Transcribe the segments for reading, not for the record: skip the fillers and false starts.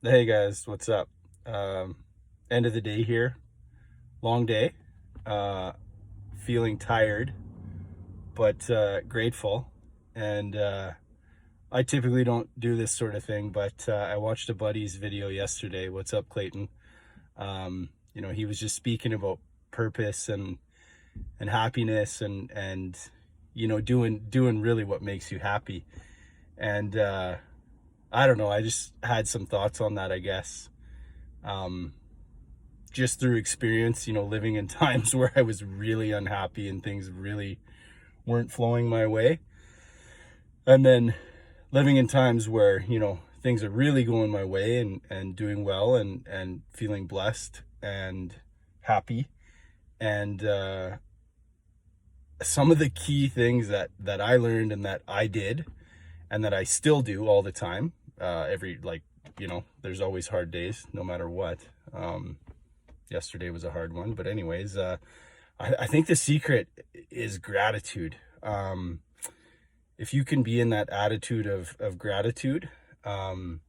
Hey guys, what's up? Um, End of the day here. Long day. Uh, Feeling tired, but grateful. And I typically don't do this sort of thing, but I watched a buddy's video yesterday. What's up, Clayton? He was just speaking about purpose and happiness and doing really what makes you happy. And I don't know. I just had some thoughts on that, I guess. Um, just through experience, living in times where I was really unhappy and things really weren't flowing my way. And then living in times where, things are really going my way and doing well and feeling blessed and happy. And some of the key things that I learned and that I did and that I still do all the time, there's always hard days no matter what. Yesterday was a hard one, but anyways, I think the secret is gratitude. If you can be in that attitude of gratitude, and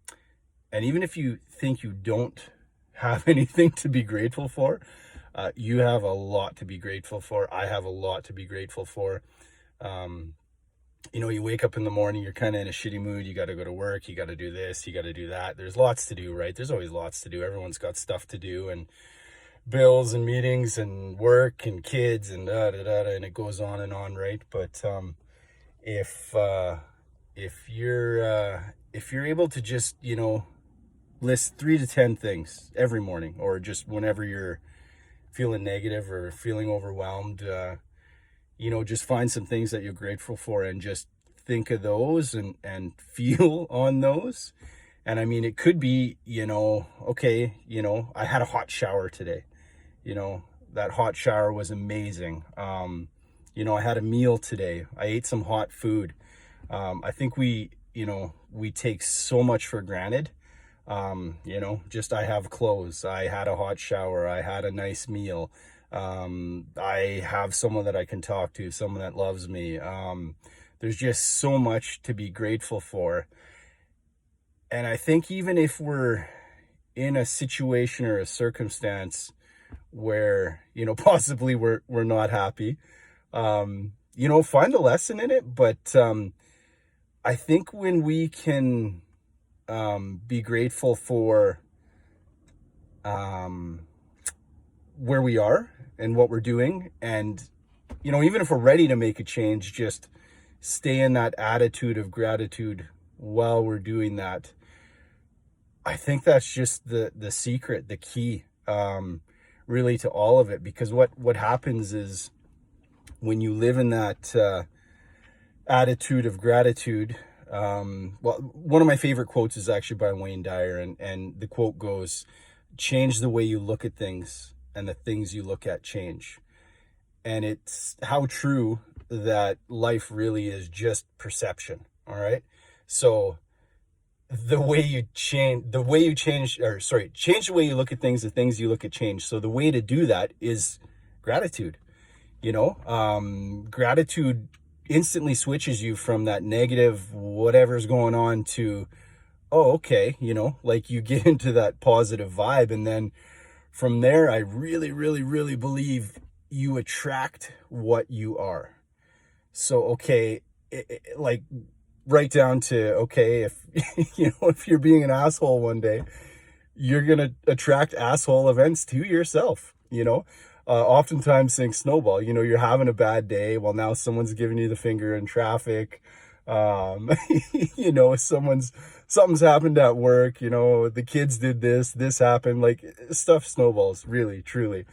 even if you think you don't have anything to be grateful for, you have a lot to be grateful for. I have a lot to be grateful for. You wake up in the morning, you're kind of in a shitty mood. You got to go to work. You got to do this. You got to do that. There's lots to do, right? There's always lots to do. Everyone's got stuff to do and bills and meetings and work and kids and and it goes on, right? But if if you're able to just list 3 to 10 things every morning, or just whenever you're feeling negative or feeling overwhelmed, just find some things that you're grateful for and just think of those and feel on those. And I mean, it could be, okay, I had a hot shower today. That hot shower was amazing. I had a meal today. I ate some hot food. I think we take so much for granted. Just I have clothes. I had a hot shower. I had a nice meal. I have someone that I can talk to, someone that loves me. There's just so much to be grateful for. And I think even if we're in a situation or a circumstance where, possibly we're not happy, find a lesson in it. But I think when we can be grateful for where we are and what we're doing, and even if we're ready to make a change, just stay in that attitude of gratitude while we're doing that. I think that's just the secret, the key, really, to all of it. Because what happens is, when you live in that attitude of gratitude, one of my favorite quotes is actually by Wayne Dyer, and the quote goes, "Change the way you look at things, and the things you look at change." And it's how true that life really is just perception. All right. So change the way you look at things, the things you look at change. So the way to do that is gratitude. Gratitude instantly switches you from that negative whatever's going on to, oh, okay, like you get into that positive vibe. And then from there, I really, really, really believe you attract what you are. So, okay, like right down to, okay, if, if you're being an asshole one day, you're going to attract asshole events to yourself, oftentimes things snowball. You're having a bad day. Well, now someone's giving you the finger in traffic. Something's happened at work. The kids did this happened. Like, stuff snowballs, really, truly.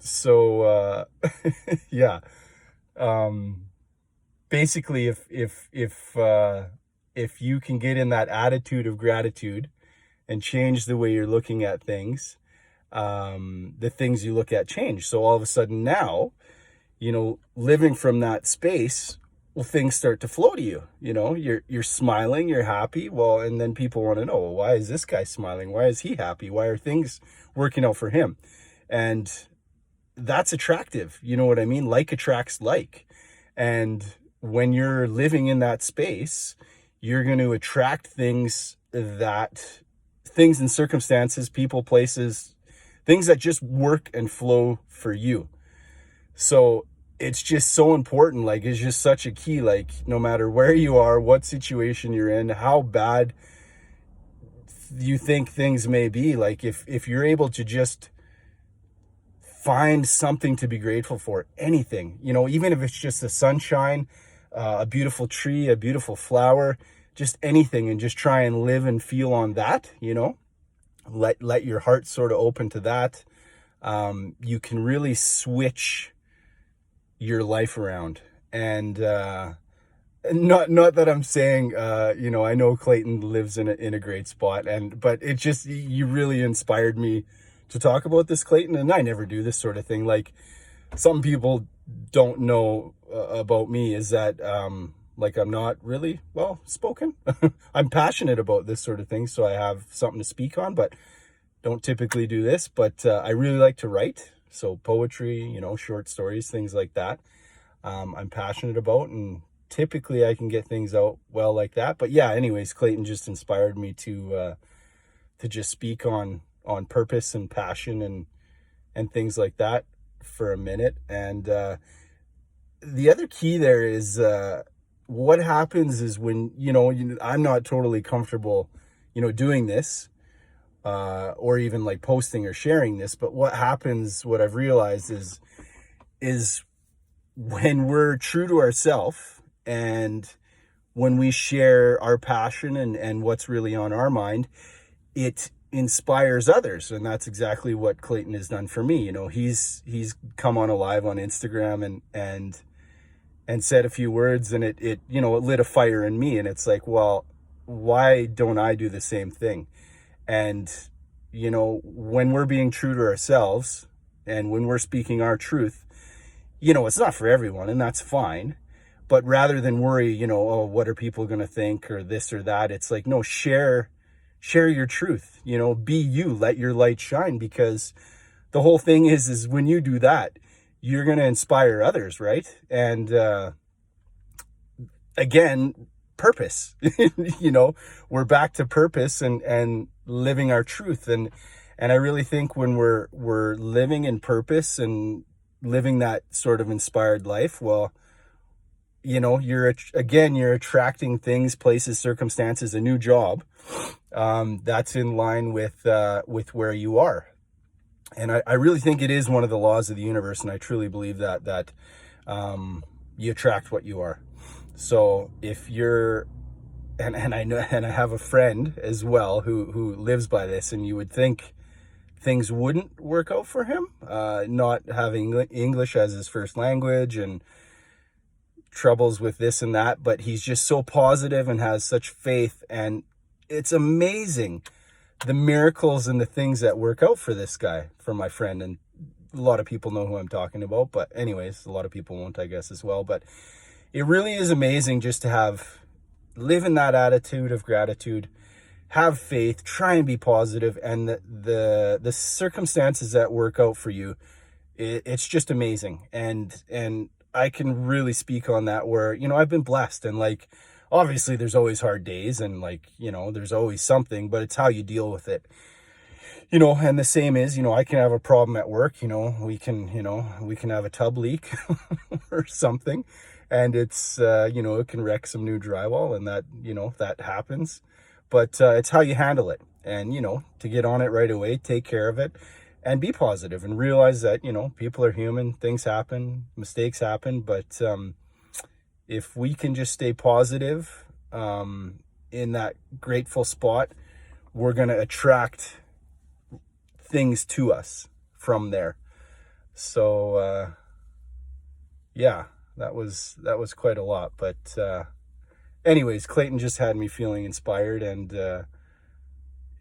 So yeah. Basically, if you can get in that attitude of gratitude and change the way you're looking at things, the things you look at change. So all of a sudden now, living from that space, well, things start to flow to you. You're smiling, you're happy. Well, and then people want to know, well, why is this guy smiling? Why is he happy? Why are things working out for him? And that's attractive. You know what I mean? Like attracts like. And when you're living in that space, you're going to attract things that things and circumstances, people, places, things that just work and flow for you. So it's just so important. Like, it's just such a key. Like, no matter where you are, what situation you're in, how bad you think things may be, like, if you're able to just find something to be grateful for, anything, even if it's just the sunshine, a beautiful tree, a beautiful flower, just anything, and just try and live and feel on that, let your heart sort of open to that. You can really switch your life around. And not that I'm saying, I know Clayton lives in a great spot, but it just, you really inspired me to talk about this, Clayton. And I never do this sort of thing. Like, some people don't know about me is that, like, I'm not really well spoken. I'm passionate about this sort of thing, so I have something to speak on, but don't typically do this. But I really like to write. So poetry, short stories, things like that. I'm passionate about, and typically I can get things out well like that. But yeah, anyways, Clayton just inspired me to just speak on purpose and passion and things like that for a minute. And the other key there is, what happens is when, I'm not totally comfortable, doing this, or even like posting or sharing this. But what happens, what I've realized is when we're true to ourselves, and when we share our passion and what's really on our mind, it inspires others. And that's exactly what Clayton has done for me. He's come on a live on Instagram and said a few words, and it lit a fire in me. And it's like, well, why don't I do the same thing? And, when we're being true to ourselves and when we're speaking our truth, it's not for everyone, and that's fine. But rather than worry, oh, what are people going to think, or this or that, it's like, no, share your truth, be you, let your light shine. Because the whole thing is when you do that, you're going to inspire others, right? And again, purpose. We're back to purpose and living our truth. And I really think when we're living in purpose and living that sort of inspired life, well, you're attracting things, places, circumstances, a new job, that's in line with where you are. And I really think it is one of the laws of the universe. And I truly believe that you attract what you are. So if you're, and I know, and I have a friend as well who lives by this, and you would think things wouldn't work out for him, not having English as his first language and troubles with this and that, but he's just so positive and has such faith. And it's amazing the miracles and the things that work out for this guy, for my friend. And a lot of people know who I'm talking about, but anyways, a lot of people won't, I guess, as well. But it really is amazing just to live in that attitude of gratitude, have faith, try and be positive, and the circumstances that work out for you, it's just amazing. And I can really speak on that, where, I've been blessed, and like, obviously there's always hard days, and like, there's always something, but it's how you deal with it. And the same is, I can have a problem at work, we can have a tub leak or something, and it's, it can wreck some new drywall, and that happens. But it's how you handle it, and, to get on it right away, take care of it, and be positive, and realize that, people are human, things happen, mistakes happen. But if we can just stay positive in that grateful spot, we're going to attract things to us from there. So, yeah, that was quite a lot. But anyways, Clayton just had me feeling inspired, and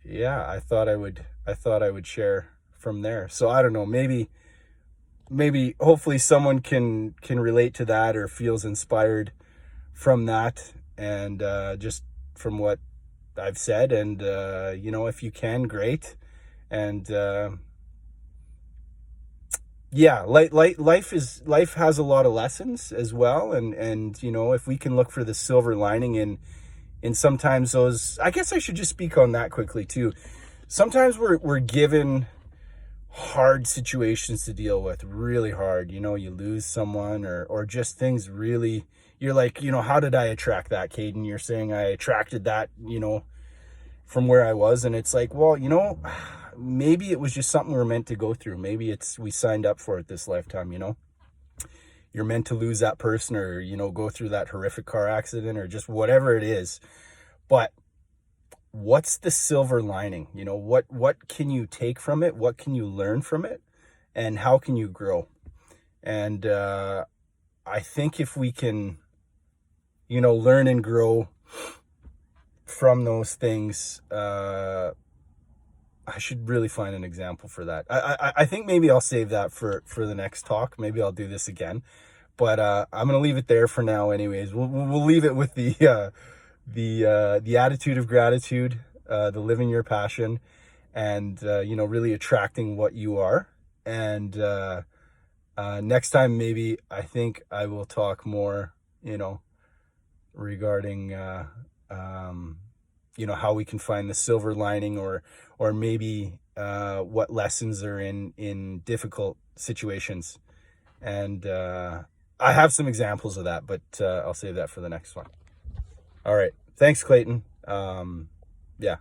yeah, I thought I would share from there. So I don't know, maybe hopefully someone can relate to that, or feels inspired from that, and just from what I've said. And if you can, great. And yeah, life has a lot of lessons as well, and if we can look for the silver lining And sometimes those, I guess I should just speak on that quickly too. Sometimes we're given hard situations to deal with, really hard. You know, you lose someone, or just things really, you're like, you know, how did I attract that, Caden? You're saying I attracted that, you know, from where I was. And it's like, well, you know, maybe it was just something we're meant to go through. Maybe we signed up for it this lifetime, you know. You're meant to lose that person, or, you know, go through that horrific car accident, or just whatever it is. But what's the silver lining? You know, what can you take from it? What can you learn from it? And how can you grow? And I think if we can, you know, learn and grow from those things, I should really find an example for that. I think maybe I'll save that for the next talk. Maybe I'll do this again, but I'm gonna leave it there for now. Anyways, we'll leave it with the attitude of gratitude, the living your passion, and you know, really attracting what you are. And next time, maybe I think I will talk more, you know, regarding you know, how we can find the silver lining, or maybe what lessons are in difficult situations. And I have some examples of that, but I'll save that for the next one. All right, thanks, Clayton. Yeah.